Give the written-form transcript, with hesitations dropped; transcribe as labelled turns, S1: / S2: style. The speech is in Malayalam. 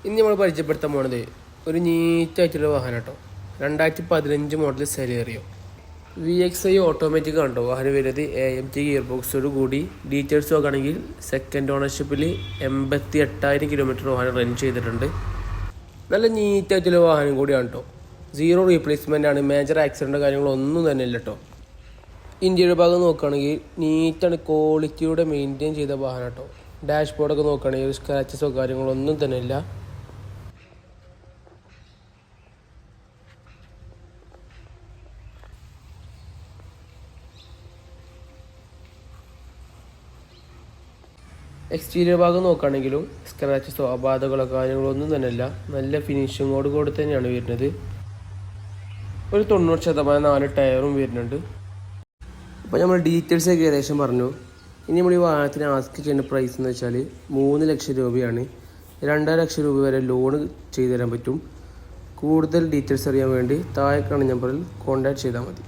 S1: ഇന്ന് നമ്മൾ പരിചയപ്പെടുത്താൻ പോണത് ഒരു നീറ്റായിട്ടുള്ള വാഹനം കേട്ടോ. 2015 മോഡൽ സെലേറിയോ VXi ഓട്ടോമാറ്റിക് കണ്ടോ വാഹനം വരുന്നത്. AMT ഗിയർ ബോക്സോട് കൂടി. ഡീറ്റെയിൽസ് നോക്കുകയാണെങ്കിൽ സെക്കൻഡ് ഓണർഷിപ്പിൽ 88,000 കിലോമീറ്റർ വാഹനം റൺ ചെയ്തിട്ടുണ്ട്. നല്ല നീറ്റായിട്ടുള്ള വാഹനം കൂടിയാണ് കേട്ടോ. 0 റീപ്ലേസ്മെൻ്റ് ആണ്. മേജർ ആക്സിഡൻറ്റോ കാര്യങ്ങളൊന്നും തന്നെ ഇല്ല കേട്ടോ. ഇന്ത്യയുടെ ഭാഗം നോക്കുകയാണെങ്കിൽ നീറ്റാണ്, ക്വാളിറ്റിയോടെ മെയിൻറ്റെയിൻ ചെയ്ത വാഹനം കേട്ടോ. ഡാഷ്ബോർഡൊക്കെ നോക്കുകയാണെങ്കിൽ സ്ക്രാച്ചസോ കാര്യങ്ങളൊന്നും തന്നെ ഇല്ല. എക്സ്റ്റീരിയർ ഭാഗം നോക്കുകയാണെങ്കിലും സ്ക്രാച്ചസോ അപാധകളോ കാര്യങ്ങളൊന്നും തന്നെ ഇല്ല. നല്ല ഫിനിഷിങ്ങോട് കൂടി തന്നെയാണ് വരുന്നത്. ഒരു 90% 4 ടയറും വരുന്നുണ്ട്. അപ്പോൾ നമ്മൾ ഡീറ്റെയിൽസ് ഒക്കെ ഏകദേശം പറഞ്ഞു. ഇനി നമ്മൾ ഈ വാഹനത്തിന് ആസ്ക് ചെയ്യുന്ന പ്രൈസ് എന്ന് വെച്ചാൽ 3 ലക്ഷം രൂപയാണ്. 2.5 ലക്ഷം രൂപ വരെ ലോൺ ചെയ്തു തരാൻ പറ്റും. കൂടുതൽ ഡീറ്റെയിൽസ് അറിയാൻ വേണ്ടി താഴെ കാണുന്ന നമ്പറിൽ കോൺടാക്ട് ചെയ്താൽ മതി.